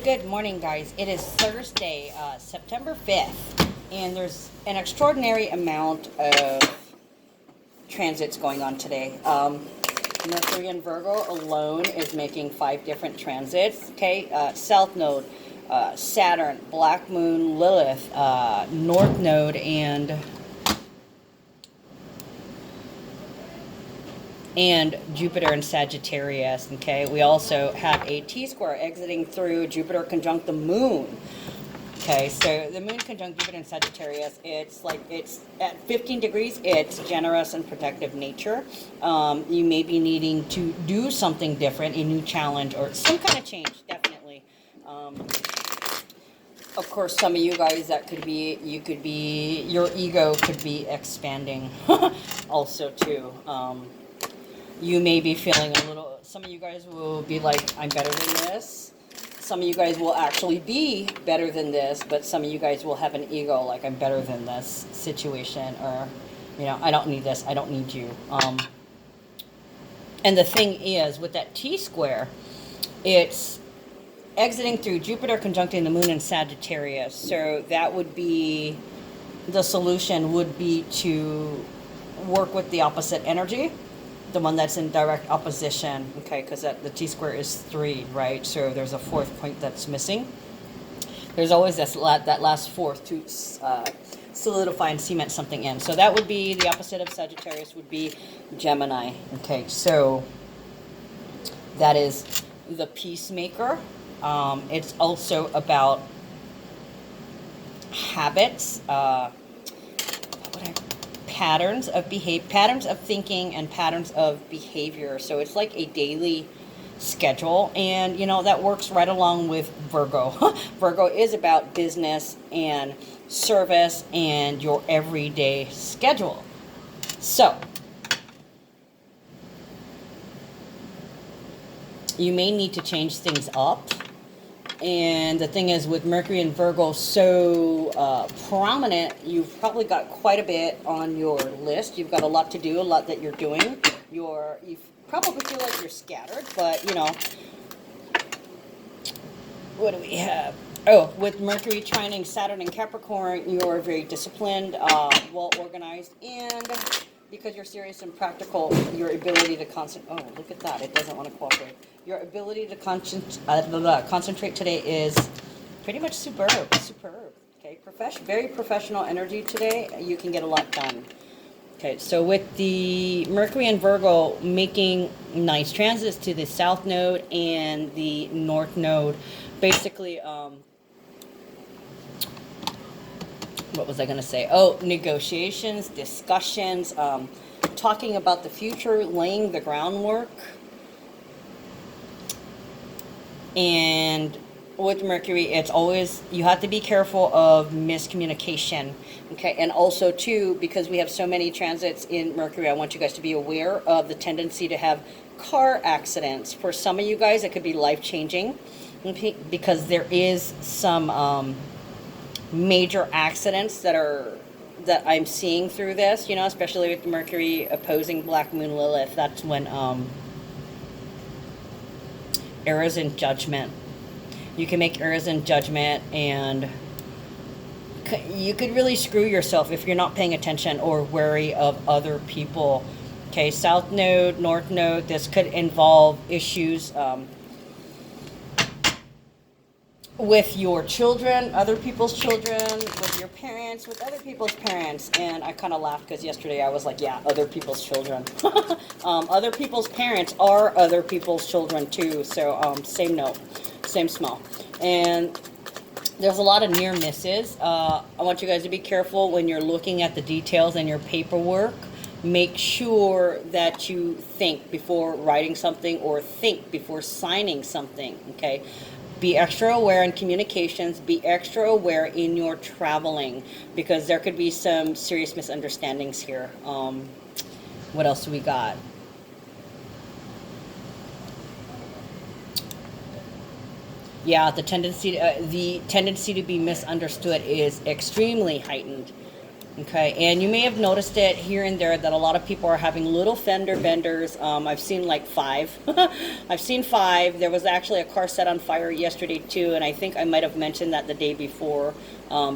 Good morning, guys. It is Thursday, September 5th, and there's an extraordinary amount of transits going on today. Mercury in Virgo alone is making 5 different transits. Okay, South Node, Saturn, Black Moon, Lilith, North Node, and Jupiter in Sagittarius. Okay, we also have a T-square exiting through Jupiter conjunct the moon. Okay, so the moon conjunct Jupiter in Sagittarius, it's at 15 degrees, it's generous and protective nature. You may be needing to do something different, a new challenge or some kind of change, definitely. Of course, some of you guys, that could be, your ego could be expanding also too. You may be feeling a little, some of you guys will be like, I'm better than this. Some of you guys will actually be better than this, but some of you guys will have an ego like, I'm better than this situation, or, you know, I don't need this, I don't need you. And the thing is, with that T-square, it's exiting through Jupiter conjuncting the moon in Sagittarius. So that would be, the solution would be to work with the opposite energy, the one that's in direct opposition, okay, because the T-square is 3, right? So there's a 4th point that's missing. There's always that last 4th to solidify and cement something in. So that would be the opposite of Sagittarius, would be Gemini. Okay, so that is the peacemaker. It's also about habits, patterns of thinking, and patterns of behavior. So it's like a daily schedule, and you know that works right along with Virgo. Virgo is about business and service and your everyday schedule. So you may need to change things up. And the thing is, with Mercury and Virgo so prominent, you've probably got quite a bit on your list. You've got a lot to do, a lot that you're doing. You probably feel like you're scattered, but you know, what do we have? Oh, with Mercury trining Saturn and Capricorn, you're very disciplined, well organized, and because you're serious and practical, your ability to concentrate. Oh, look at that! It doesn't want to cooperate. Your ability to concentrate today is pretty much superb. Okay, very professional energy today. You can get a lot done. Okay, so with the Mercury and Virgo making nice transits to the South Node and the North Node, basically, what was I going to say? Oh, negotiations, discussions, talking about the future, laying the groundwork. And with Mercury, it's always, you have to be careful of miscommunication. Okay, and also too, because we have so many transits in Mercury, I want you guys to be aware of the tendency to have car accidents. For some of you guys, it could be life-changing, okay, because there is some major accidents that I'm seeing through this, you know, especially with Mercury opposing Black Moon Lilith. That's when errors in judgment. You can make errors in judgment, and you could really screw yourself if you're not paying attention or wary of other people. Okay, South Node, North Node, this could involve issues with your children, other people's children, with your parents, with other people's parents. And I kind of laughed because yesterday I was like, yeah, other people's children. Other people's parents are other people's children too. So same note, same smell. And there's a lot of near misses. I want you guys to be careful when you're looking at the details in your paperwork. Make sure that you think before writing something, or think before signing something, okay? Be extra aware in communications. Be extra aware in your traveling, because there could be some serious misunderstandings here. What else do we got? Yeah, the tendency to be misunderstood is extremely heightened. Okay, and you may have noticed it here and there that a lot of people are having little fender benders. I've seen like 5. I've seen 5. There was actually a car set on fire yesterday too, and I think I might have mentioned that the day before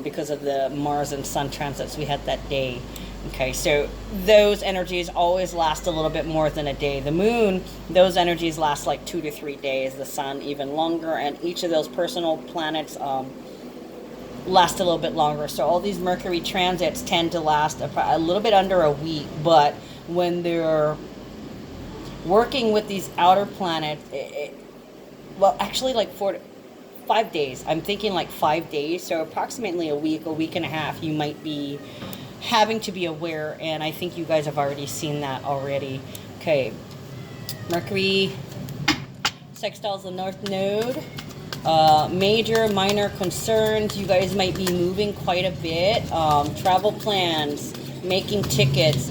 because of the Mars and Sun transits we had that day. Okay, so those energies always last a little bit more than a day. The moon, those energies last like 2 to 3 days. The sun even longer, and each of those personal planets last a little bit longer. So all these Mercury transits tend to last a little bit under a week, but when they're working with these outer planets, well, actually like 5 days. I'm thinking like 5 days, so approximately a week and a half, you might be having to be aware, and I think you guys have already seen that already. Okay, Mercury sextiles the North Node. Major, minor concerns. You guys might be moving quite a bit. Travel plans, making tickets,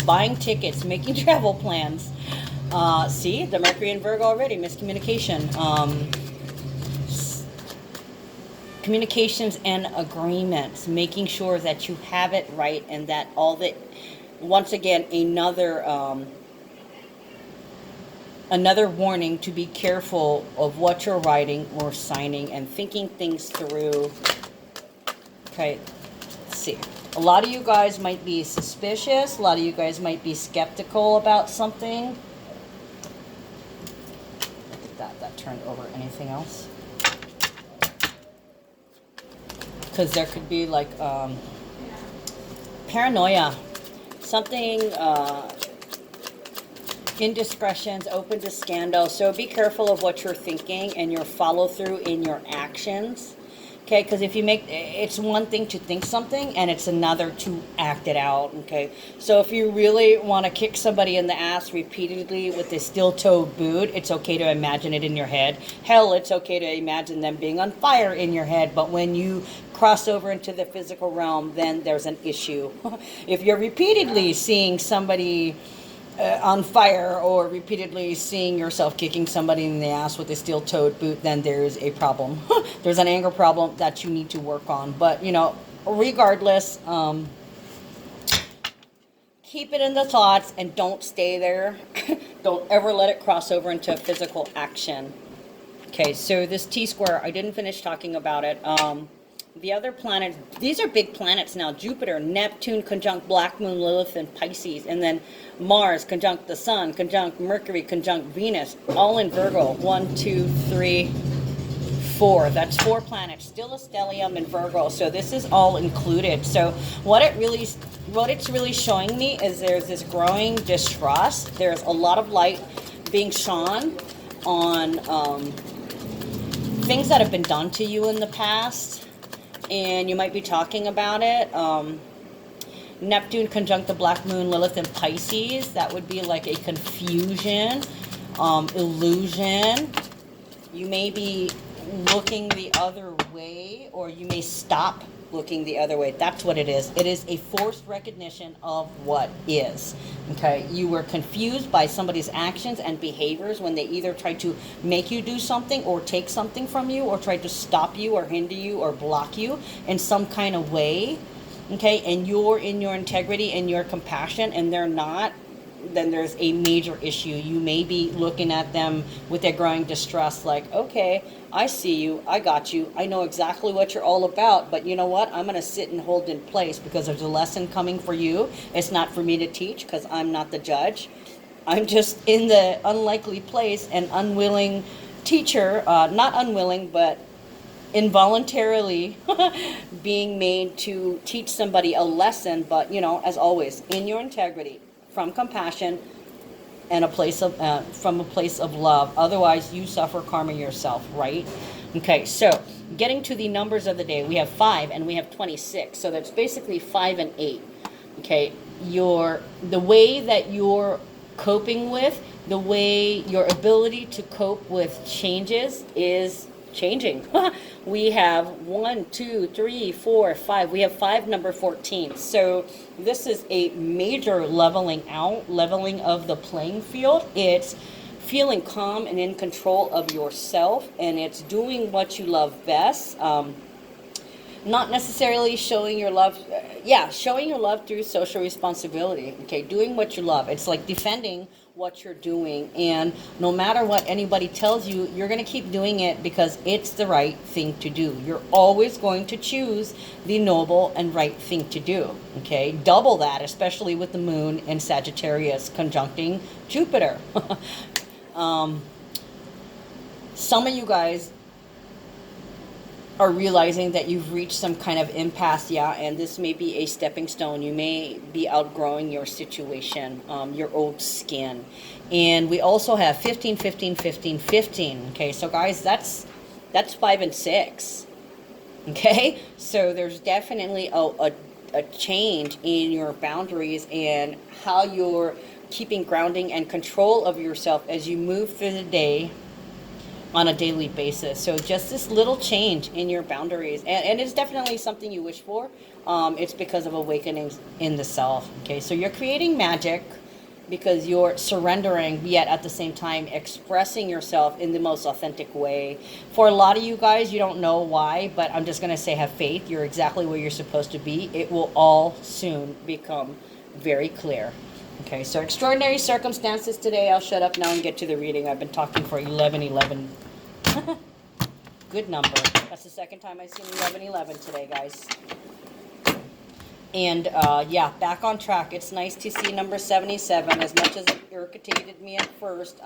buying tickets, making travel plans. See, the Mercury in Virgo already, miscommunication. Communications and agreements, making sure that you have it right and that all that, once again, another warning to be careful of what you're writing or signing and thinking things through. Okay, let's see. A lot of you guys might be suspicious. A lot of you guys might be skeptical about something. That turned over. Anything else? Because there could be like paranoia. Something... indiscretions, open to scandal. So be careful of what you're thinking and your follow through in your actions. Okay, because if you make, it's one thing to think something and it's another to act it out. Okay, so if you really want to kick somebody in the ass repeatedly with a steel-toed boot, it's okay to imagine it in your head. Hell, it's okay to imagine them being on fire in your head. But when you cross over into the physical realm, then there's an issue. If you're repeatedly seeing somebody on fire or repeatedly seeing yourself kicking somebody in the ass with a steel-toed boot, then there's a problem. There's an anger problem that you need to work on. But, you know, regardless, keep it in the thoughts and don't stay there. Don't ever let it cross over into physical action. Okay, so this T-square, I didn't finish talking about it. The other planets, these are big planets now. Jupiter, Neptune conjunct Black Moon, Lilith, and Pisces. And then Mars conjunct the Sun, conjunct Mercury, conjunct Venus, all in Virgo. 1, 2, 3, 4. That's 4 planets. Still a stellium in Virgo. So this is all included. So what it's really showing me is there's this growing distrust. There's a lot of light being shone on things that have been done to you in the past. And you might be talking about it. Neptune conjunct the Black Moon, Lilith, and Pisces. That would be like a confusion, illusion. You may be looking the other way, or you may stop looking the other way. That's what it is. It is a forced recognition of what is. Okay, you were confused by somebody's actions and behaviors when they either tried to make you do something or take something from you or tried to stop you or hinder you or block you in some kind of way. Okay, and you're in your integrity and your compassion and they're not, then there's a major issue. You may be looking at them with a growing distrust, like, okay, I see you, I got you, I know exactly what you're all about, but you know what? I'm going to sit and hold in place because there's a lesson coming for you. It's not for me to teach because I'm not the judge. I'm just in the unlikely place and unwilling teacher, not unwilling, but involuntarily being made to teach somebody a lesson, but, you know, as always, in your integrity, from compassion and from a place of love. Otherwise, you suffer karma yourself, right? Okay, so getting to the numbers of the day, we have 5 and we have 26. So that's basically 5 and 8. Okay, the way that you're coping with, the way your ability to cope with changes is changing. We have 1, 2, 3, 4, 5. We have 5, number 14. So this is a major leveling of the playing field. It's feeling calm and in control of yourself, and it's doing what you love best. not necessarily showing your love. Yeah, showing your love through social responsibility. Okay, doing what you love. It's like defending what you're doing, and no matter what anybody tells you, you're going to keep doing it because it's the right thing to do. You're always going to choose the noble and right thing to do. Okay, double that, especially with the moon in Sagittarius conjuncting Jupiter. Some of you guys are realizing that you've reached some kind of impasse, yeah, and this may be a stepping stone. You may be outgrowing your situation, your old skin. And we also have 15, 15, 15, 15. Okay, so guys, that's 5 and 6. Okay, so there's definitely a change in your boundaries and how you're keeping grounding and control of yourself as you move through the day on a daily basis. So just this little change in your boundaries, and it's definitely something you wish for. It's because of awakenings in the self. Okay, so you're creating magic because you're surrendering, yet at the same time expressing yourself in the most authentic way. For a lot of you guys, you don't know why, but I'm just going to say have faith. You're exactly where you're supposed to be. It will all soon become very clear. Okay, so extraordinary circumstances today. I'll shut up now and get to the reading. I've been talking for 11:11. Good number. That's the second time I've seen 11:11 today, guys. And yeah, back on track. It's nice to see number 77. As much as it irritated me at first,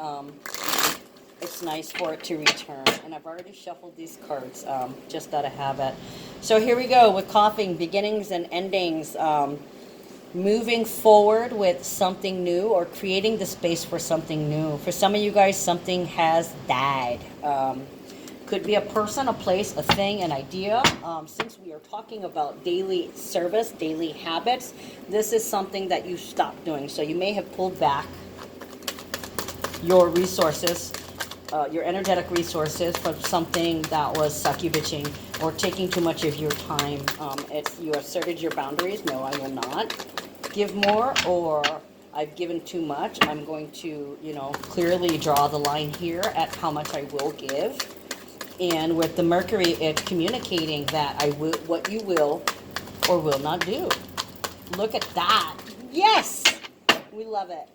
it's nice for it to return. And I've already shuffled these cards, just out of habit. So here we go with coughing, beginnings and endings. Moving forward with something new or creating the space for something new. For some of you guys, something has died. Could be a person, a place, a thing, an idea. Since we are talking about daily service, daily habits, this is something that you stopped doing. So you may have pulled back your resources, your energetic resources from something that was sucky-bitching or taking too much of your time. You asserted your boundaries. No, I will not give more, or I've given too much. I'm going to, clearly draw the line here at how much I will give. And with the Mercury, it's communicating that what you will or will not do. Look at that. Yes! We love it.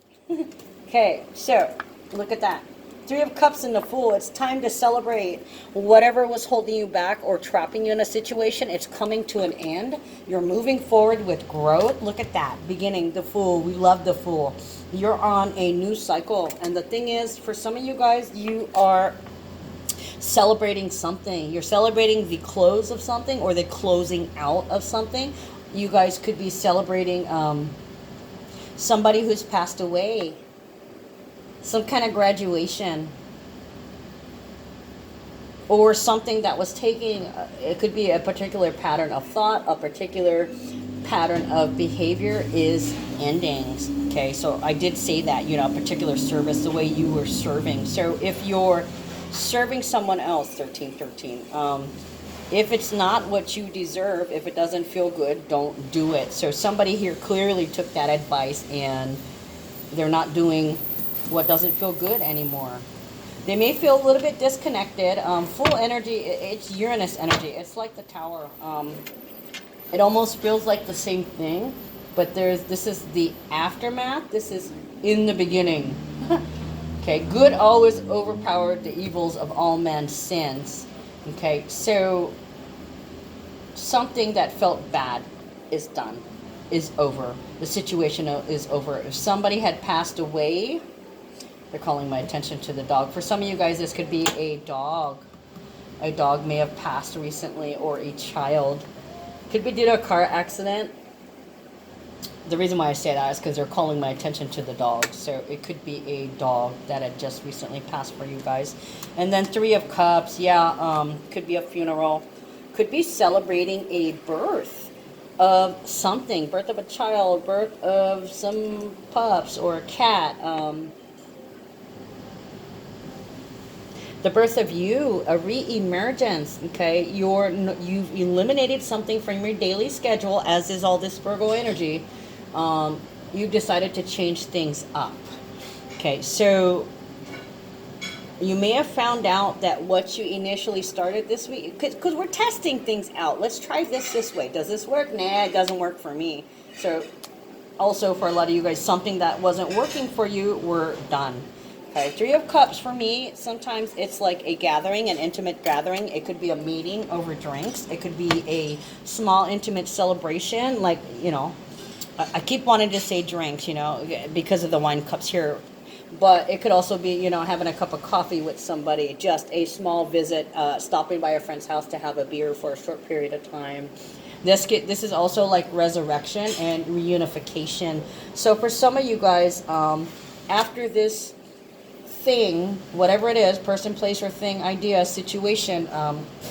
Okay, so look at that. 3 of Cups and the Fool. It's time to celebrate whatever was holding you back or trapping you in a situation. It's coming to an end. You're moving forward with growth. Look at that. Beginning, the Fool. We love the Fool. You're on a new cycle. And the thing is, for some of you guys, you are celebrating something. You're celebrating the close of something or the closing out of something. You guys could be celebrating somebody who's passed away. Some kind of graduation, or something that was taking, it could be a particular pattern of thought, a particular pattern of behavior is ending. Okay, so I did say that, a particular service, the way you were serving. So if you're serving someone else, 1313, if it's not what you deserve, if it doesn't feel good, don't do it. So somebody here clearly took that advice and they're not doing what doesn't feel good anymore. They may feel a little bit disconnected. Full energy, it's Uranus energy. It's like the Tower. It almost feels like the same thing, but this is the aftermath. This is in the beginning. Okay, good always overpowered the evils of all men's sins. Okay, so something that felt bad is done, is over. The situation is over. If somebody had passed away, they're calling my attention to the dog. For some of you guys, this could be a dog. A dog may have passed recently, or a child. Could be due to a car accident. The reason why I say that is because they're calling my attention to the dog. So it could be a dog that had just recently passed for you guys. And then 3 of Cups. Yeah, could be a funeral. Could be celebrating a birth of something. Birth of a child. Birth of some pups or a cat. The birth of you, a re-emergence, okay? You've eliminated something from your daily schedule, as is all this Virgo energy. You've decided to change things up. Okay, so You may have found out that what you initially started this week, because we're testing things out. Let's try this way. Does this work? Nah, it doesn't work for me. So also for a lot of you guys, something that wasn't working for you, we're done. Okay, Three of Cups for me, sometimes it's like a gathering, an intimate gathering. It could be a meeting over drinks. It could be a small intimate celebration, like, you know, I keep wanting to say drinks, you know, because of the wine cups here. But it could also be, you know, having a cup of coffee with somebody, just a small visit, stopping by a friend's house to have a beer for a short period of time. This is also like resurrection and reunification. So for some of you guys, after this thing, whatever it is, person, place, or thing, idea, situation,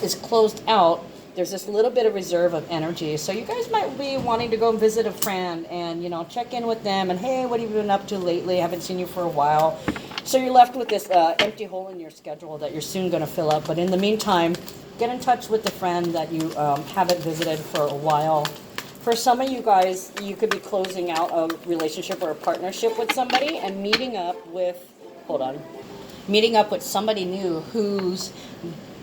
is closed out, there's this little bit of reserve of energy. So you guys might be wanting to go visit a friend and, you know, check in with them and, hey, what have you been up to lately? I haven't seen you for a while. So you're left with this empty hole in your schedule that you're soon going to fill up. But in the meantime, get in touch with the friend that you haven't visited for a while. For some of you guys, you could be closing out a relationship or a partnership with somebody and meeting up with somebody new who's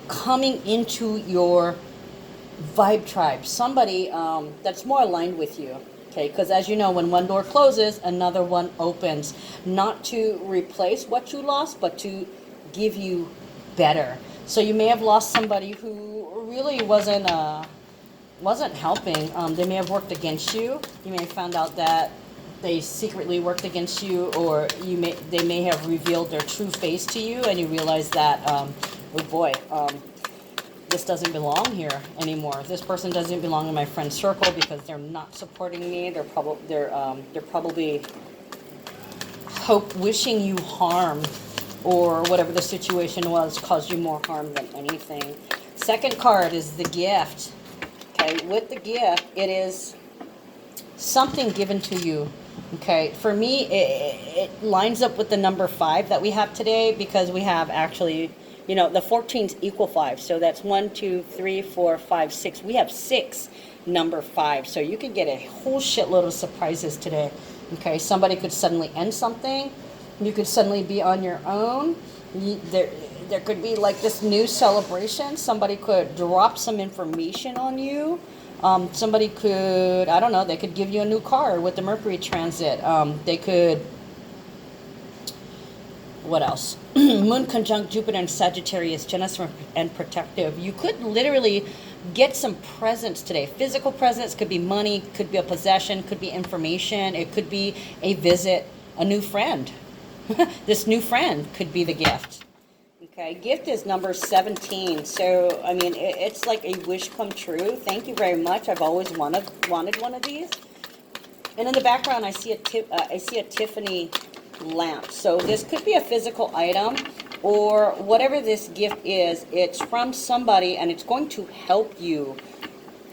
coming into your vibe tribe, somebody that's more aligned with you. Okay, because as you know, when one door closes, another one opens, not to replace what you lost, but to give you better. So you may have lost somebody who really wasn't helping. They may have worked against you. You may have found out that they secretly worked against you, or they may have revealed their true face to you, and you realize that, oh boy, this doesn't belong here anymore. This person doesn't belong in my friend circle because they're not supporting me. They're probably wishing you harm, or whatever the situation was caused you more harm than anything. Second card is the gift. Okay, with the gift, it is something given to you. Okay, for me, it lines up with the number 5 that we have today, because we have actually, you know, the 14's equal 5. So that's 1, 2, 3, 4, 5, 6. We have 6 number 5. So you could get a whole shitload of surprises today. Okay, somebody could suddenly end something. You could suddenly be on your own. There could be like this new celebration. Somebody could drop some information on you. Somebody could, I don't know, they could give you a new car with the Mercury transit. They could, what else? Moon conjunct Jupiter and Sagittarius, generous and protective. You could literally get some presents today. Physical presents, could be money, could be a possession, could be information. It could be a visit, a new friend. This new friend could be the gift. Okay, gift is number 17. So, I mean, it's like a wish come true. Thank you very much. I've always wanted one of these. And in the background, I see a Tiffany lamp. So this could be a physical item, or whatever this gift is, it's from somebody and it's going to help you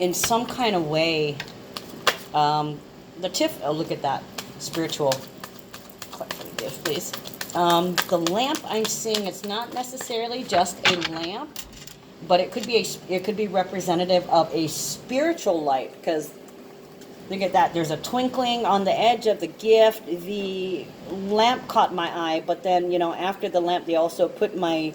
in some kind of way. Oh, look at that. Spiritual. Click for the gift, please. The lamp I'm seeing, it's not necessarily just a lamp, but it could be representative of a spiritual light, because look at that. There's a twinkling on the edge of the gift. The lamp caught my eye, but then, you know, after the lamp, they also put my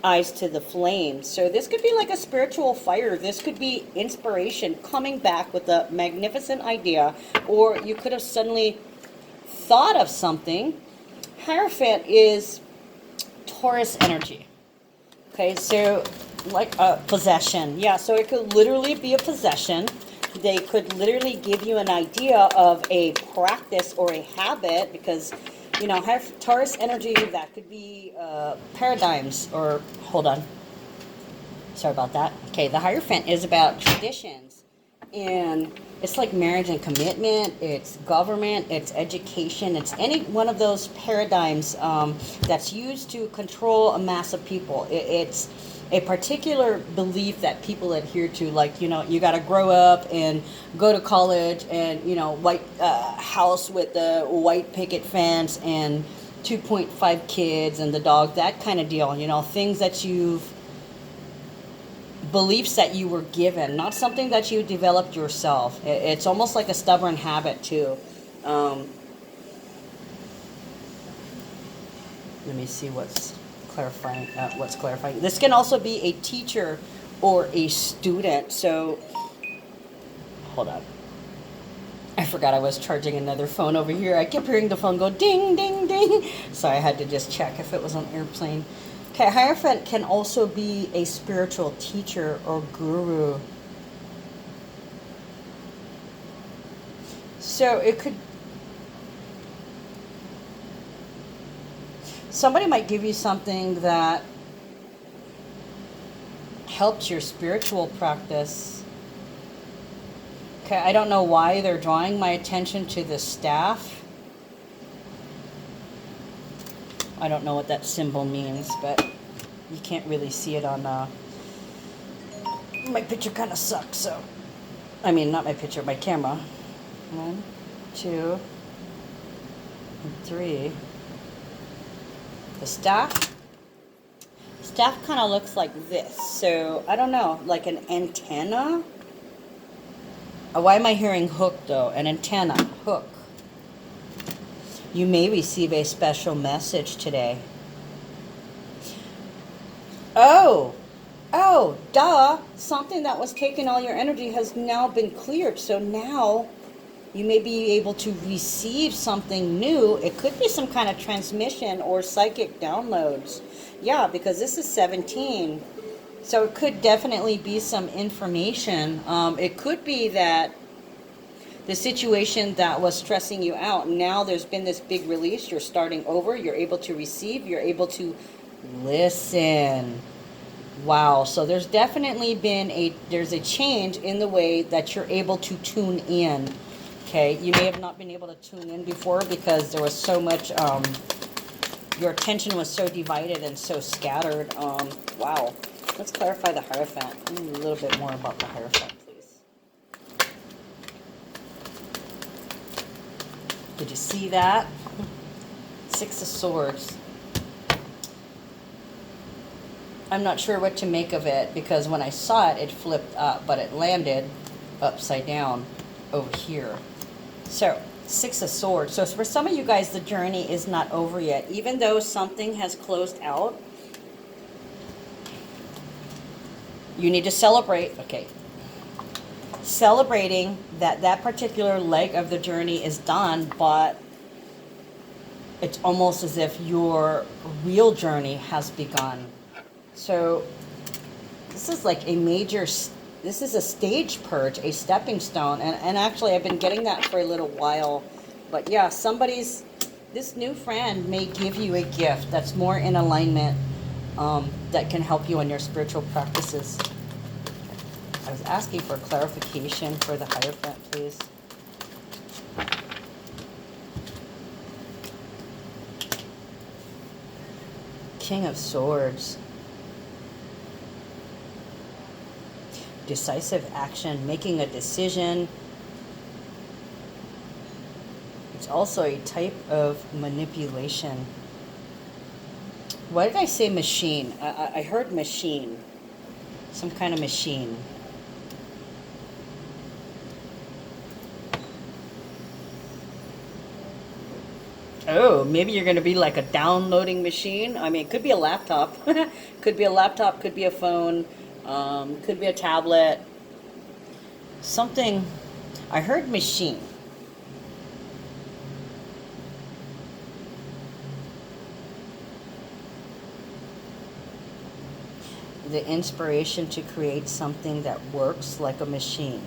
eyes to the flame. So this could be like a spiritual fire. This could be inspiration coming back with a magnificent idea, or you could have suddenly thought of something. Hierophant is Taurus energy. Okay, so like a possession. Yeah, so it could literally be a possession. They could literally give you an idea of a practice or a habit, because, you know, Taurus energy, that could be paradigms, or, hold on. Sorry about that. Okay, the Hierophant is about traditions. And it's like marriage and commitment, it's government, it's education, it's any one of those paradigms that's used to control a mass of people. It's a particular belief that people adhere to, like, you know, you got to grow up and go to college and, you know, white house with the white picket fence and 2.5 kids and the dog, that kind of deal, you know, things that beliefs that you were given, not something that you developed yourself. It's almost like a stubborn habit too. Let me see what's clarifying. What's clarifying? This can also be a teacher or a student. So, hold on. I forgot I was charging another phone over here. I kept hearing the phone go ding, ding, ding. So I had to just check if it was on airplane. Okay, Hierophant can also be a spiritual teacher or guru. So it could, somebody might give you something that helped your spiritual practice. Okay, I don't know why they're drawing my attention to the staff. I don't know what that symbol means, but you can't really see it on, my picture kind of sucks, so, I mean, not my picture, my camera. 1, 2, and 3. The staff kind of looks like this, so I don't know, like an antenna. Why am I hearing hook though? An antenna, hook. You may receive a special message today. Oh, duh. Something that was taking all your energy has now been cleared. So now you may be able to receive something new. It could be some kind of transmission or psychic downloads. Yeah, because this is 17. So it could definitely be some information. It could be that the situation that was stressing you out, now there's been this big release. You're starting over. You're able to receive. You're able to listen. Wow. So there's definitely been there's a change in the way that you're able to tune in. Okay. You may have not been able to tune in before because there was so much, your attention was so divided and so scattered. Wow. Let's clarify the Hierophant. A little bit more about the Hierophant, please. Did you see that? 6 of Swords. I'm not sure what to make of it because when I saw it, it flipped up, but it landed upside down over here. So, 6 of Swords. So for some of you guys, the journey is not over yet. Even though something has closed out, you need to celebrate. Okay. Celebrating that particular leg of the journey is done, but it's almost as if your real journey has begun. So this is like a major, this is a stage purge, a stepping stone. And actually I've been getting that for a little while. But yeah, this new friend may give you a gift that's more in alignment, that can help you in your spiritual practices. I was asking for clarification for the Hierophant, please. King of Swords. Decisive action, making a decision. It's also a type of manipulation. Why did I say machine? I heard machine. Some kind of machine. Oh, maybe you're going to be like a downloading machine. I mean, it could be a laptop. Could be a laptop, could be a phone, could be a tablet. Something. I heard machine. The inspiration to create something that works like a machine.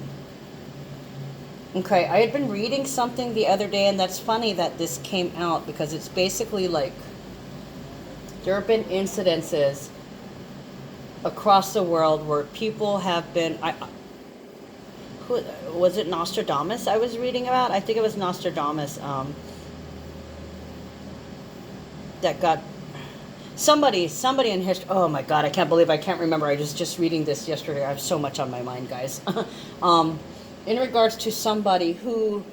Okay, I had been reading something the other day, and that's funny that this came out because it's basically like there have been incidences across the world where people have been. Who was it? Nostradamus? I was reading about. I think it was Nostradamus. That got somebody in history. Oh my God, I can't believe I can't remember. I was just reading this yesterday. I have so much on my mind, guys. In regards to somebody who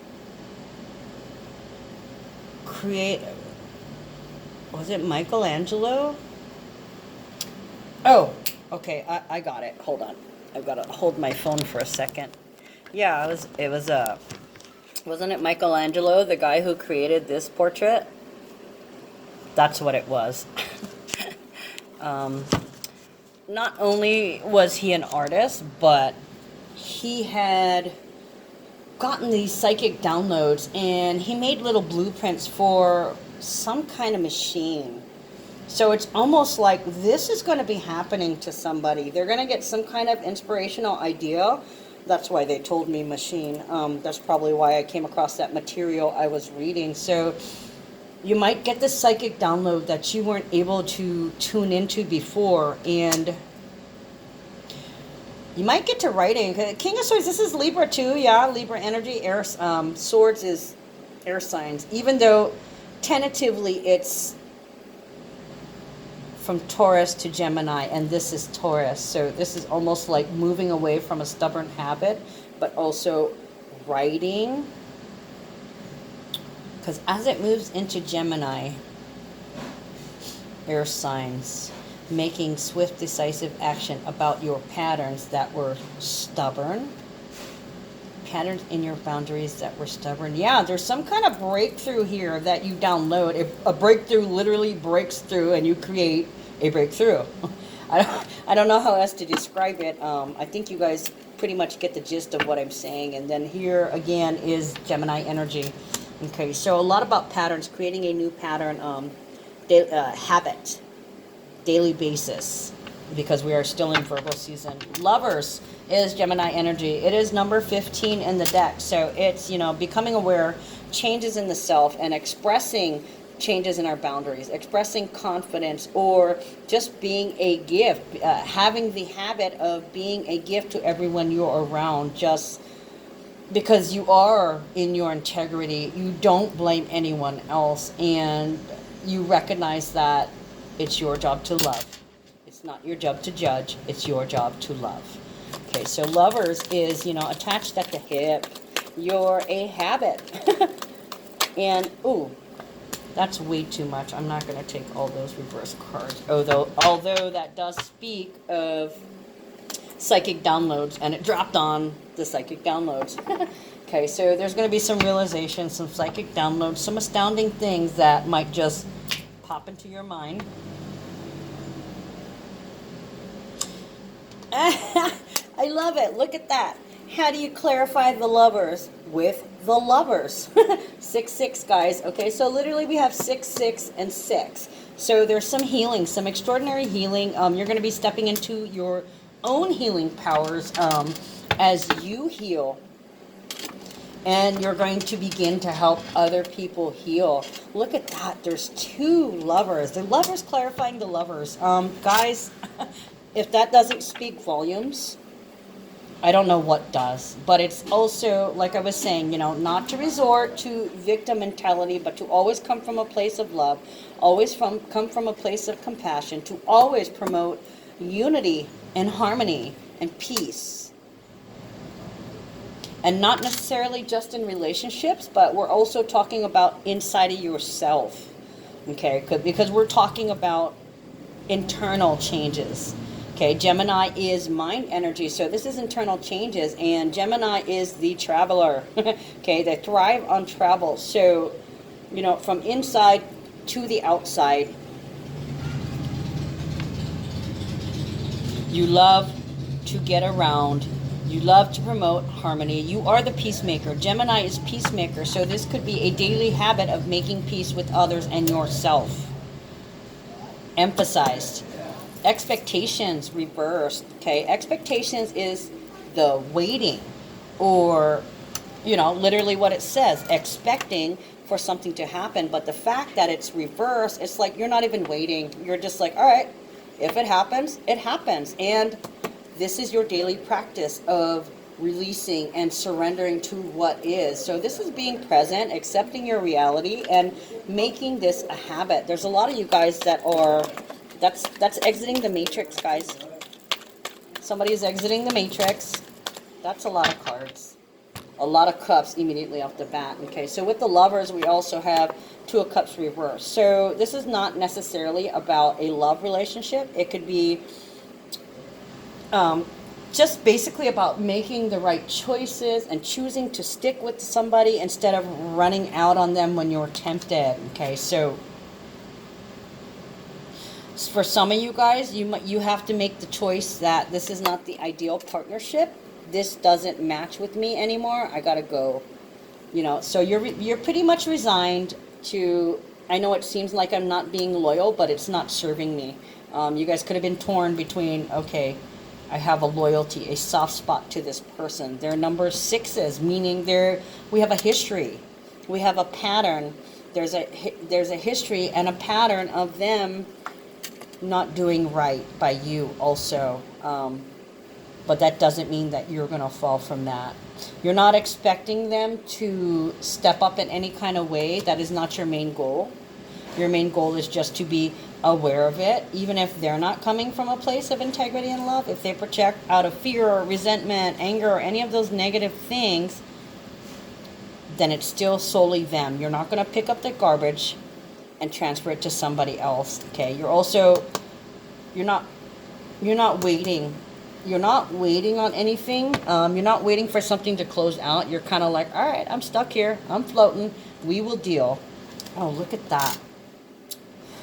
was it Michelangelo? Oh, okay, I got it. Hold on. I've got to hold my phone for a second. Yeah, wasn't it Michelangelo, the guy who created this portrait? That's what it was. Not only was he an artist, but he had gotten these psychic downloads, and he made little blueprints for some kind of machine. So it's almost like this is going to be happening to somebody. They're going to get some kind of inspirational idea. That's why they told me machine. That's probably why I came across that material I was reading. So you might get this psychic download that you weren't able to tune into before, and you might get to writing. King of Swords, this is Libra too, yeah, Libra energy. Air, Swords is air signs, even though tentatively it's from Taurus to Gemini, and this is Taurus. So this is almost like moving away from a stubborn habit, but also writing. Because as it moves into Gemini, air signs, making swift, decisive action about your patterns that were stubborn. Patterns in your boundaries that were stubborn. Yeah, there's some kind of breakthrough here that you download. A breakthrough literally breaks through and you create a breakthrough. I don't know how else to describe it. I think you guys pretty much get the gist of what I'm saying. And then here again is Gemini energy. Okay, so a lot about patterns, creating a new pattern, habit, daily basis, because we are still in Virgo season. Lovers is Gemini energy. It is number 15 in the deck. So it's, becoming aware, changes in the self, and expressing changes in our boundaries, expressing confidence, or just being a gift, having the habit of being a gift to everyone you're around, just because you are in your integrity. You don't blame anyone else, and you recognize that it's your job to love. It's not your job to judge. It's your job to love. Okay, so lovers is, attached at the hip. You're a habit. And, ooh, that's way too much. I'm not going to take all those reverse cards. Although that does speak of psychic downloads, and it dropped on the psychic downloads. Okay, so there's going to be some realization, some psychic downloads, some astounding things that might just pop into your mind. I love it. Look at that. How do you clarify the lovers? With the lovers. 6-6, guys. Okay, so literally we have 6-6 and 6. So there's some healing, some extraordinary healing. You're going to be stepping into your own healing powers as you heal. And you're going to begin to help other people heal. Look at that. There's 2 lovers. The lovers clarifying the lovers. Guys, if that doesn't speak volumes, I don't know what does. But it's also, like I was saying, not to resort to victim mentality, but to always come from a place of love, always come from a place of compassion, to always promote unity and harmony and peace. And not necessarily just in relationships, but we're also talking about inside of yourself. Okay, because we're talking about internal changes. Okay, Gemini is mind energy, so this is internal changes, and Gemini is the traveler. Okay, they thrive on travel. So, from inside to the outside, you love to get around. You love to promote harmony. You are the peacemaker. Gemini is peacemaker, so this could be a daily habit of making peace with others and yourself. Emphasized. Expectations reversed. Okay, expectations is the waiting, or literally what it says, expecting for something to happen. But the fact that it's reversed, it's like you're not even waiting. You're just like, all right, if it happens, it happens. And this is your daily practice of releasing and surrendering to what is. So this is being present, accepting your reality, and making this a habit. There's a lot of you guys that are that's exiting the matrix, guys. Somebody is exiting the matrix. That's a lot of cards. A lot of cups immediately off the bat. Okay, so with the lovers, we also have 2 of cups reversed. So this is not necessarily about a love relationship. It could be just basically about making the right choices and choosing to stick with somebody instead of running out on them when you're tempted. Okay, so for some of you guys, you have to make the choice that this is not the ideal partnership. This doesn't match with me anymore. I gotta go. You know, so you're pretty much resigned to. I know it seems like I'm not being loyal, but it's not serving me. You guys could have been torn between, okay, I have a loyalty, a soft spot to this person. They're number sixes, meaning we have a history, we have a pattern. There's a history and a pattern of them not doing right by you also. But that doesn't mean that you're going to fall from that. You're not expecting them to step up in any kind of way. That is not your main goal. Your main goal is just to be aware of it, even if they're not coming from a place of integrity and love. If they project out of fear or resentment, anger, or any of those negative things, then it's still solely them. You're not going to pick up the garbage and transfer it to somebody else. Okay? You're not waiting. You're not waiting on anything. You're not waiting for something to close out. You're kind of like, all right, I'm stuck here. I'm floating. We will deal. Oh, look at that.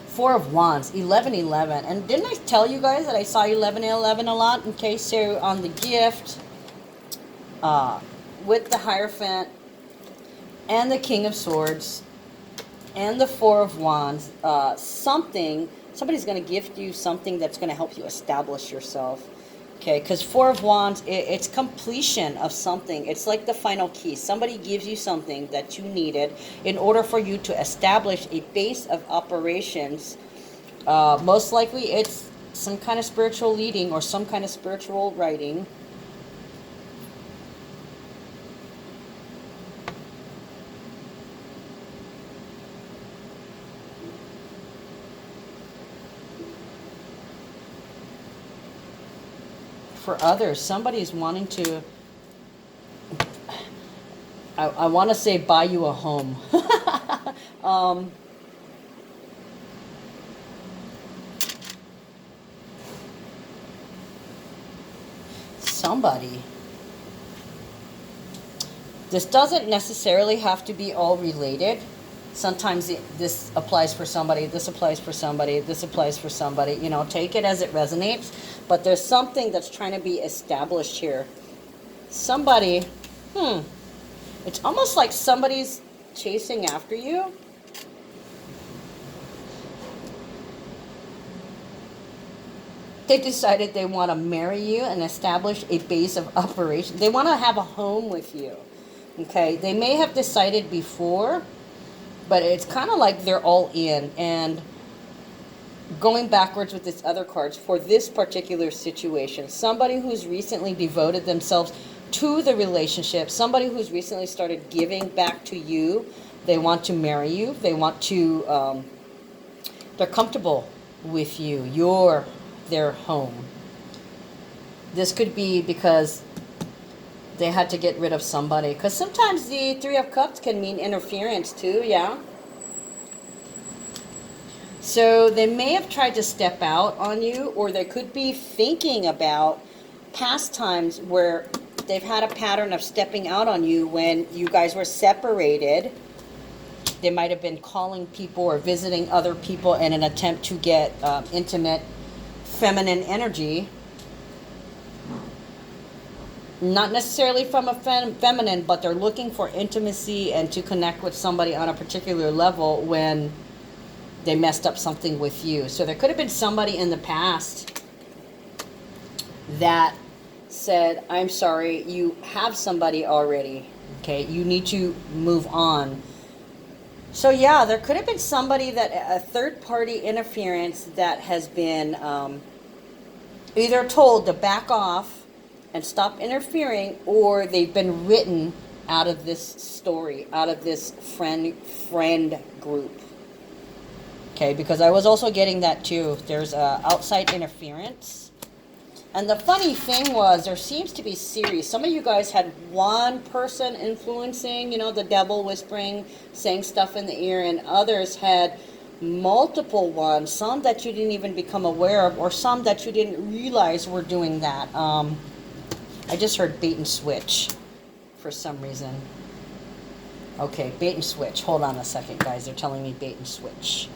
Four of Wands, 11-11. And didn't I tell you guys that I saw 11-11 a lot? Okay, so on the gift, with the Hierophant, and the King of Swords, and the Four of Wands, somebody's going to gift you something that's going to help you establish yourself. Okay, because Four of Wands, it's completion of something. It's like the final key. Somebody gives you something that you needed in order for you to establish a base of operations. Most likely it's some kind of spiritual leading or some kind of spiritual writing. For others, somebody's wanting to, I want to say buy you a home. Somebody. This doesn't necessarily have to be all related. Sometimes this applies for somebody, this applies for somebody, this applies for somebody. You know, take it as it resonates. But there's something that's trying to be established here. Somebody, it's almost like somebody's chasing after you. They decided they want to marry you and establish a base of operation. They want to have a home with you. Okay, they may have decided before, but it's kind of like they're all in. And going backwards with this other cards, for this particular situation, somebody who's recently devoted themselves to the relationship, somebody who's recently started giving back to you, they want to marry you, they want to, they're comfortable with you, you're their home. This could be because they had to get rid of somebody, because sometimes the Three of Cups can mean interference too, yeah? So they may have tried to step out on you, or they could be thinking about past times where they've had a pattern of stepping out on you when you guys were separated. They might have been calling people or visiting other people in an attempt to get intimate feminine energy. Not necessarily from a feminine, but they're looking for intimacy and to connect with somebody on a particular level when they messed up something with you. So there could have been somebody in the past that said, I'm sorry, you have somebody already. Okay, you need to move on. So yeah, there could have been somebody that, a third party interference that has been either told to back off and stop interfering, or they've been written out of this story, out of this friend group. Okay, because I was also getting that too. There's outside interference. And the funny thing was, there seems to be series. Some of you guys had one person influencing, you know, the devil whispering, saying stuff in the ear, and others had multiple ones, some that you didn't even become aware of, or some that you didn't realize were doing that. I just heard bait and switch for some reason. Okay, bait and switch. Hold on a second, guys. They're telling me bait and switch.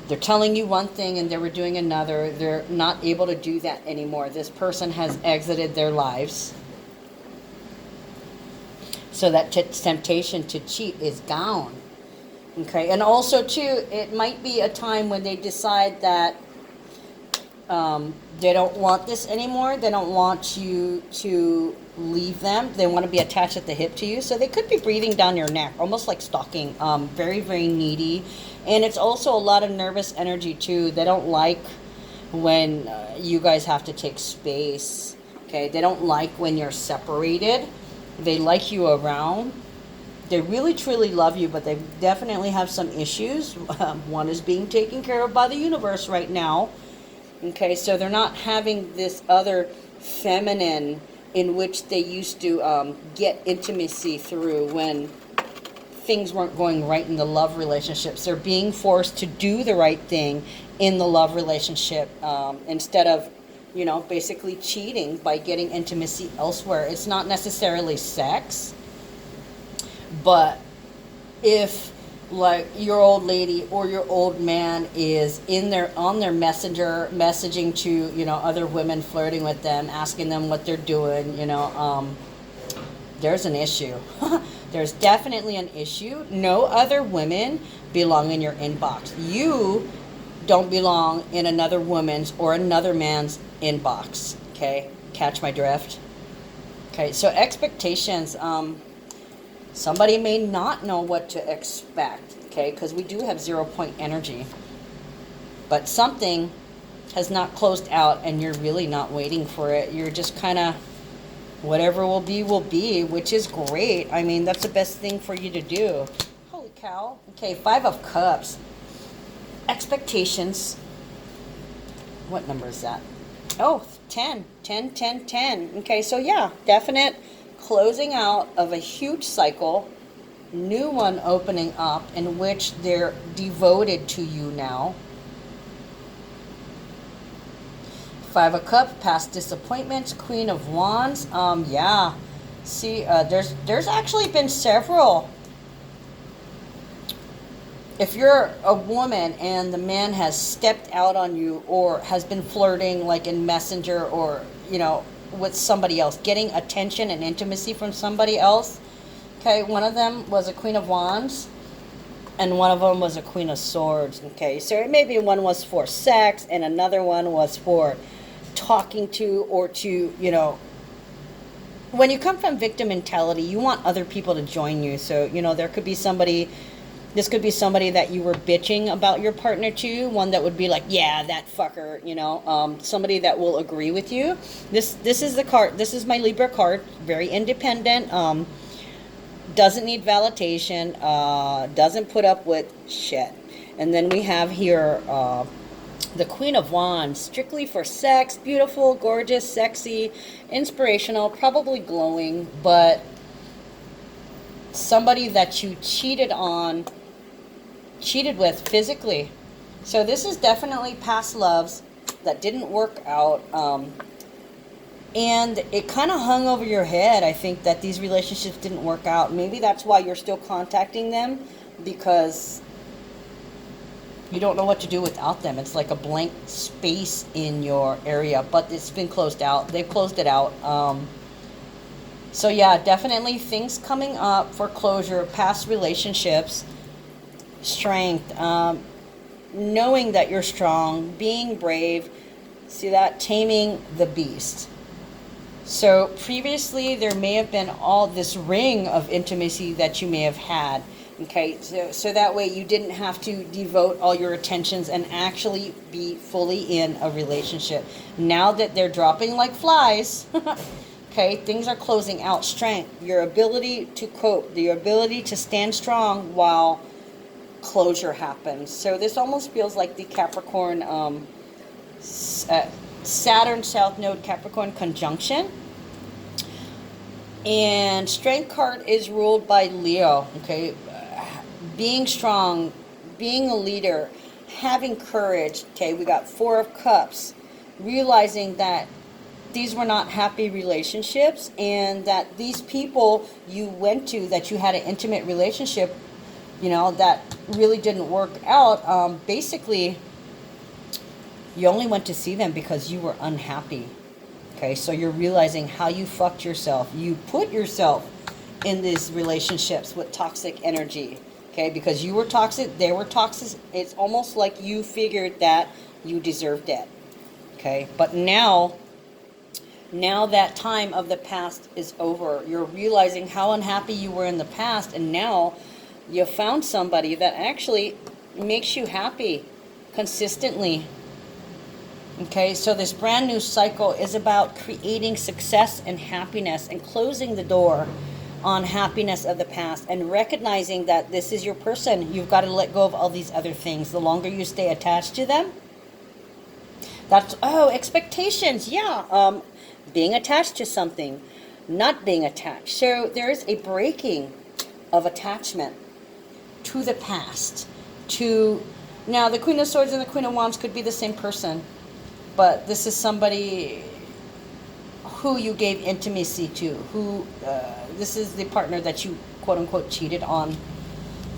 They're telling you one thing and they were doing another. They're not able to do that anymore. This person has exited their lives. So that temptation to cheat is gone. Okay, and also too, it might be a time when they decide that they don't want this anymore. They don't want you to leave them. They want to be attached at the hip to you. So they could be breathing down your neck, almost like stalking. Very, very needy. And it's also a lot of nervous energy too. They don't like when you guys have to take space. Okay, they don't like when you're separated. They like you around. They really truly love you, but they definitely have some issues. One is being taken care of by the universe right now. Okay, so they're not having this other feminine in which they used to get intimacy through when things weren't going right in the love relationships. They're being forced to do the right thing in the love relationship instead of, you know, basically cheating by getting intimacy elsewhere. It's not necessarily sex, but if like your old lady or your old man is in their on their messenger messaging to, you know, other women, flirting with them, asking them what they're doing, you know, there's an issue. There's definitely an issue. No other women belong in your inbox. You don't belong in another woman's or another man's inbox. Okay, catch my drift. Okay, so expectations. Somebody may not know what to expect, okay, because we do have 0 point energy. But something has not closed out and you're really not waiting for it. You're just kind of, whatever will be, which is great. I mean, that's the best thing for you to do. Holy cow. Okay, 5 of Cups. Expectations. What number is that? Oh, 10. 10, 10, 10. Okay, so yeah, definite closing out of a huge cycle, new one opening up in which they're devoted to you now. 5 of Cups, past disappointments. Queen of Wands. Yeah. See, there's actually been several. If you're a woman and the man has stepped out on you or has been flirting like in Messenger or, you know, with somebody else, getting attention and intimacy from somebody else. Okay, one of them was a Queen of Wands and one of them was a Queen of Swords. Okay, so maybe one was for sex and another one was for talking to or to, you know, when you come from victim mentality, you want other people to join you. So, you know, there could be somebody, this could be somebody that you were bitching about your partner to, one that would be like, yeah, that fucker, you know, somebody that will agree with you. This is the card, this is my Libra card, very independent, doesn't need validation, doesn't put up with shit. And then we have here the Queen of Wands, strictly for sex, beautiful, gorgeous, sexy, inspirational, probably glowing, but somebody that you cheated with physically. So this is definitely past loves that didn't work out, and it kind of hung over your head. I think that these relationships didn't work out. Maybe that's why you're still contacting them, because you don't know what to do without them. It's like a blank space in your area, but it's been closed out. They've closed it out. So yeah, definitely things coming up for closure, past relationships, strength, knowing that you're strong, being brave. See that? Taming the beast. So previously there may have been all this ring of intimacy that you may have had. Okay, so that way you didn't have to devote all your attentions and actually be fully in a relationship. Now that they're dropping like flies, okay, things are closing out. Strength, your ability to cope, your ability to stand strong while closure happens. So this almost feels like the Capricorn, Saturn South Node Capricorn conjunction. And Strength card is ruled by Leo, okay? Being strong, being a leader, having courage. Okay, we got 4 of Cups, realizing that these were not happy relationships and that these people you went to, that you had an intimate relationship you know, that really didn't work out. Basically, you only went to see them because you were unhappy. Okay, so you're realizing how you fucked yourself. You put yourself in these relationships with toxic energy. Okay, because you were toxic, they were toxic. It's almost like you figured that you deserved it. Okay, but now that time of the past is over. You're realizing how unhappy you were in the past, and now you found somebody that actually makes you happy consistently. Okay, so this brand new cycle is about creating success and happiness and closing the door on happiness of the past and recognizing that this is your person. You've got to let go of all these other things. The longer you stay attached to them, that's, expectations. Yeah. Being attached to something, not being attached. So there's a breaking of attachment to the past. Now, the Queen of Swords and the Queen of Wands could be the same person, but this is somebody who you gave intimacy to, this is the partner that you quote unquote cheated on.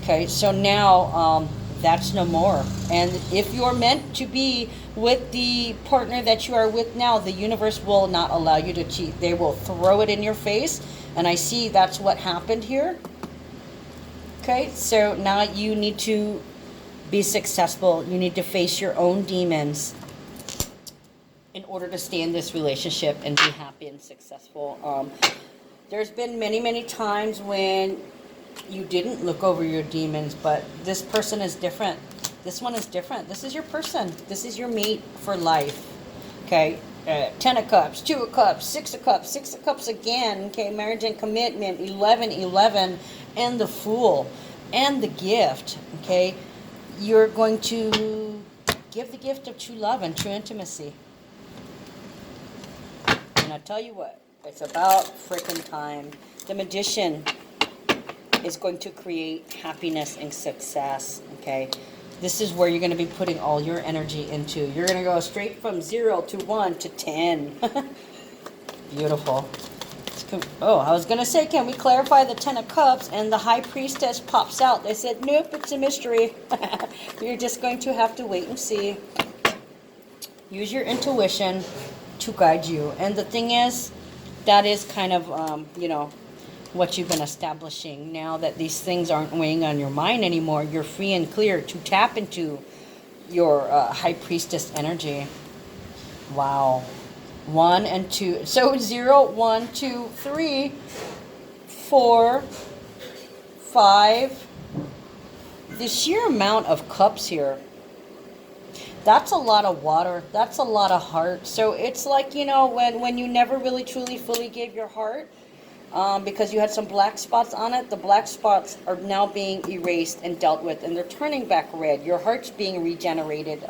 Okay, so now that's no more. And if you're meant to be with the partner that you are with now, the universe will not allow you to cheat. They will throw it in your face. And I see that's what happened here. Okay, so now you need to be successful. You need to face your own demons in order to stay in this relationship and be happy and successful. There's been many, many times when you didn't look over your demons, but this person is different. This one is different. This is your person. This is your mate for life. Okay, 10 of Cups, 2 of Cups, 6 of Cups, 6 of Cups again. Okay, marriage and commitment, 11, 11, and the Fool, and the gift. Okay, you're going to give the gift of true love and true intimacy. And I tell you what, it's about freaking time. The Magician is going to create happiness and success. Okay, this is where you're going to be putting all your energy into. You're going to go straight from 0 to 1 to 10. Beautiful. Oh, I was going to say, can we clarify the 10 of Cups? And the High Priestess pops out. They said, nope, it's a mystery. You're just going to have to wait and see. Use your intuition to guide you. And the thing is, that is kind of, what you've been establishing. Now that these things aren't weighing on your mind anymore, you're free and clear to tap into your High Priestess energy. Wow. 1 and 2. So 0, 1, 2, 3, 4, 5. The sheer amount of cups here. That's a lot of water. That's a lot of heart. So it's like, when you never really truly fully gave your heart, because you had some black spots on it, the black spots are now being erased and dealt with, and they're turning back red. Your heart's being regenerated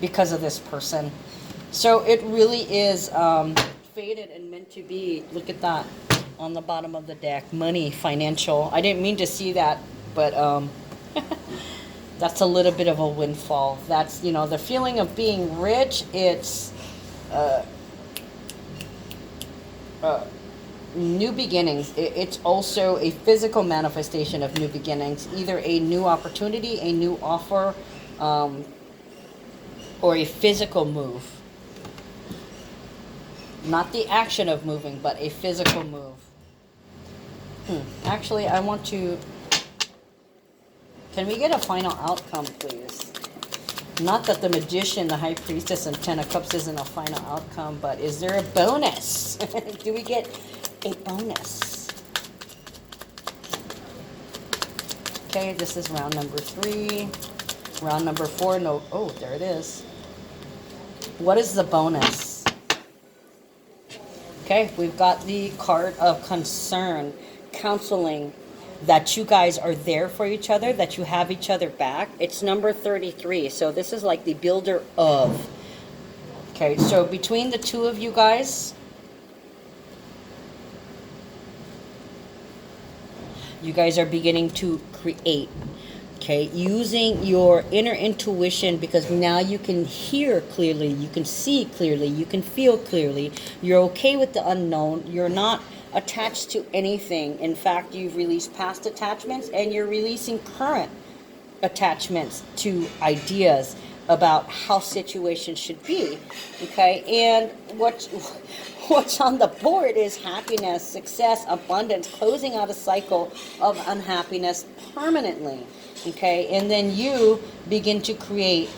because of this person. So it really is fated and meant to be. Look at that on the bottom of the deck. Money, financial. I didn't mean to see that, but that's a little bit of a windfall. That's, the feeling of being rich. It's new beginnings. It's also a physical manifestation of new beginnings. Either a new opportunity, a new offer, or a physical move. Not the action of moving, but a physical move. Actually, I want to... Can we get a final outcome, please? Not that the Magician, the High Priestess, and 10 of Cups isn't a final outcome, but is there a bonus? Do we get a bonus? Okay, this is round number 3. Round number 4, no... Oh, there it is. What is the bonus? Okay, we've got the card of concern, counseling, that you guys are there for each other, that you have each other back. It's number 33, so this is like the builder of. Okay, so between the two of you guys, you guys are beginning to create. Okay, using your inner intuition, because now you can hear clearly, you can see clearly, you can feel clearly. You're okay with the unknown. You're not attached to anything. In fact, you've released past attachments and you're releasing current attachments to ideas about how situations should be. Okay, and what's on the board is happiness, success, abundance, closing out a cycle of unhappiness permanently. Okay, and then you begin to create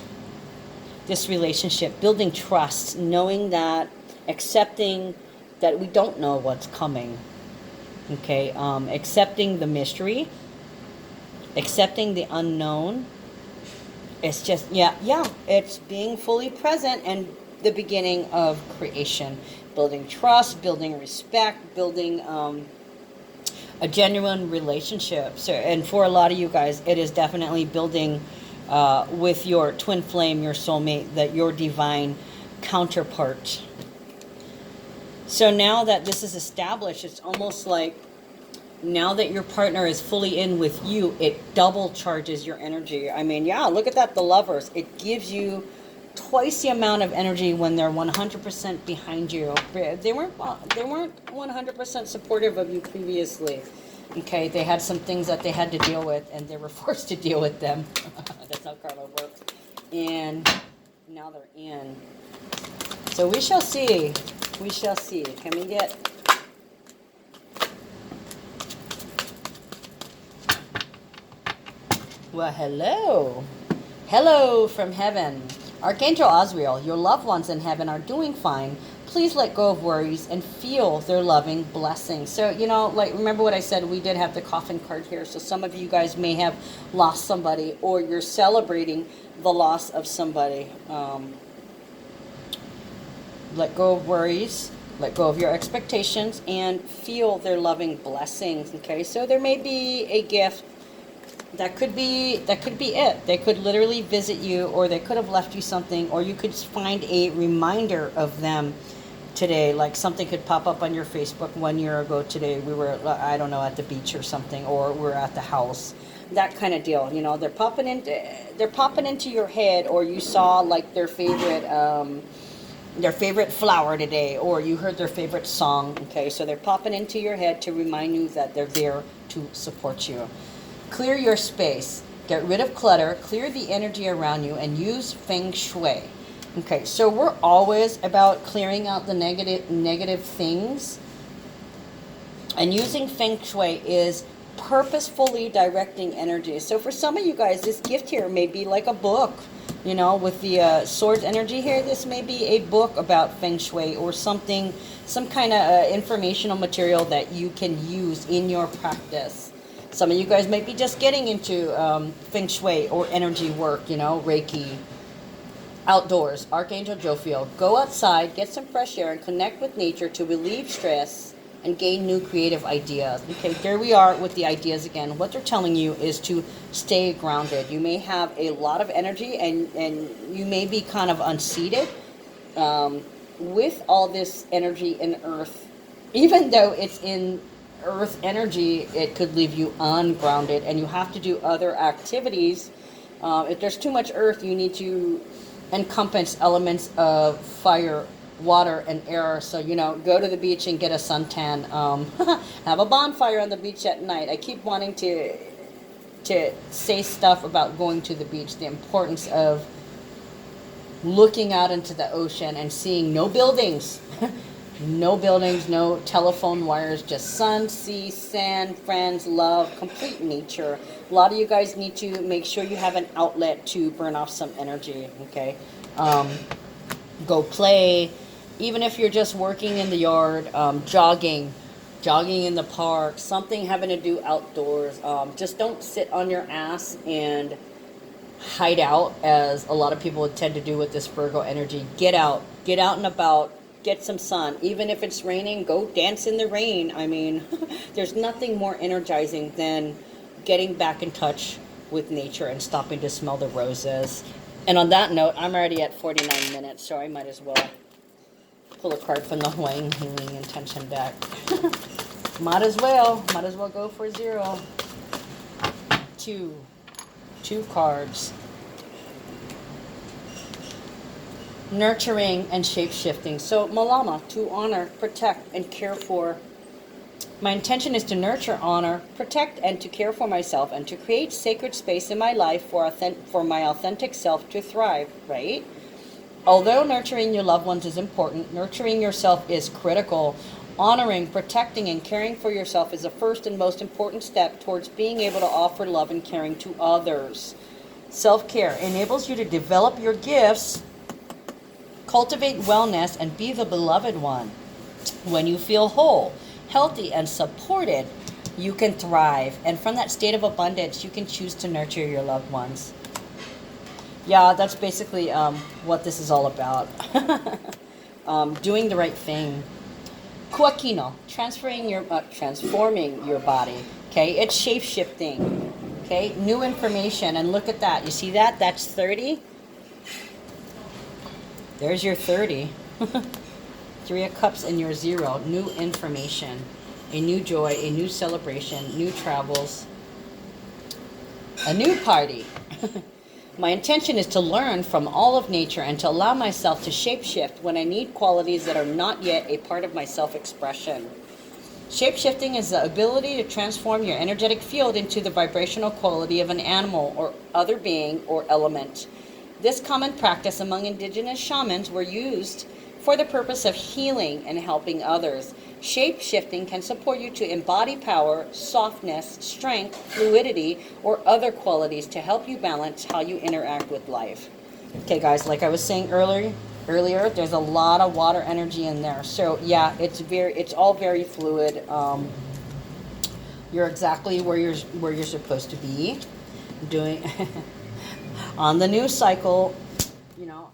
this relationship, building trust, knowing that, accepting that we don't know what's coming. Okay, accepting the mystery, accepting the unknown. It's just, it's being fully present and the beginning of creation. Building trust, building respect, building a genuine relationship. So, and for a lot of you guys, it is definitely building with your twin flame, your soulmate, that your divine counterpart. So now that this is established, it's almost like now that your partner is fully in with you, it double charges your energy. I mean, yeah, look at that, the lovers. It gives you twice the amount of energy when they're 100% behind you. They weren't 100% supportive of you previously. Okay, they had some things that they had to deal with, and they were forced to deal with them. That's how karma works. And now they're in. So we shall see. We shall see. Can we get... Well, hello. Hello from heaven. Archangel Azrael, your loved ones in heaven are doing fine. Please let go of worries and feel their loving blessings. So, you know, like, remember what I said, we did have the coffin card here. So some of you guys may have lost somebody, or you're celebrating the loss of somebody. Let go of worries, let go of your expectations, and feel their loving blessings. Okay, so there may be a gift. That could be it. They could literally visit you, or they could have left you something, or you could find a reminder of them today. Like something could pop up on your Facebook 1 year ago today. We were, I don't know, at the beach or something, or we're at the house. That kind of deal. You know, they're popping into your head, or you saw like their favorite flower today, or you heard their favorite song. Okay, so they're popping into your head to remind you that they're there to support you. Clear your space. Get rid of clutter. Clear the energy around you and use feng shui. Okay, so we're always about clearing out the negative things. And using feng shui is purposefully directing energy. So for some of you guys, this gift here may be like a book. You know, with the swords energy here, this may be a book about feng shui, or something, some kind of informational material that you can use in your practice. Some of you guys might be just getting into feng shui or energy work, you know, Reiki. Outdoors, Archangel Jophiel. Go outside, get some fresh air, and connect with nature to relieve stress and gain new creative ideas. Okay, there we are with the ideas again. What they're telling you is to stay grounded. You may have a lot of energy, and you may be kind of unseated with all this energy in Earth. Even though it's in Earth energy, it could leave you ungrounded, and you have to do other activities. If there's too much Earth, you need to encompass elements of fire, water, and air. So, you know, go to the beach and get a suntan. Have a bonfire on the beach at night. I keep wanting to say stuff about going to the beach, the importance of looking out into the ocean and seeing no buildings. No buildings, no telephone wires, just sun, sea, sand, friends, love, complete nature. A lot of you guys need to make sure you have an outlet to burn off some energy, okay? Go play. Even if you're just working in the yard, jogging in the park, something having to do outdoors. Just don't sit on your ass and hide out, as a lot of people would tend to do with this Virgo energy. Get out and about. Get some sun. Even if it's raining, go dance in the rain. I mean, there's nothing more energizing than getting back in touch with nature and stopping to smell the roses. And on that note, I'm already at 49 minutes, so I might as well pull a card from the Hawaiian Healing Intention deck. Might as well go for 0. Two cards. Nurturing and shape-shifting. So Malama, to honor, protect, and care for My intention is to nurture, honor, protect, and to care for myself and to create sacred space in my life for my authentic self to thrive, right? Although nurturing your loved ones is important, nurturing yourself is critical. Honoring, protecting, and caring for yourself is the first and most important step towards being able to offer love and caring to others. Self-care enables you to develop your gifts, cultivate wellness, and be the beloved one. When you feel whole, healthy, and supported, you can thrive. And from that state of abundance, you can choose to nurture your loved ones. Yeah, that's basically what this is all about. Doing the right thing. Kuakino, transforming your body. Okay, it's shape shifting. Okay, new information, and look at that. You see that? That's 30. There's your 30. 3 of Cups and your 0. New information, a new joy, a new celebration, new travels, a new party. My intention is to learn from all of nature and to allow myself to shapeshift when I need qualities that are not yet a part of my self-expression. Shapeshifting is the ability to transform your energetic field into the vibrational quality of an animal or other being or element. This common practice among indigenous shamans were used for the purpose of healing and helping others. Shape-shifting can support you to embody power, softness, strength, fluidity, or other qualities to help you balance how you interact with life. Okay, guys, like I was saying earlier, there's a lot of water energy in there. So yeah, it's all very fluid. You're exactly where you're supposed to be doing on the new cycle. You know,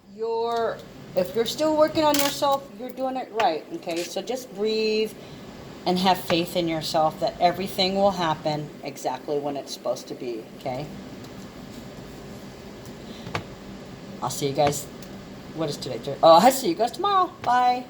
if you're still working on yourself, you're doing it right, okay? So just breathe and have faith in yourself that everything will happen exactly when it's supposed to be, okay? I'll see you guys. What is today? Oh, I'll see you guys tomorrow. Bye.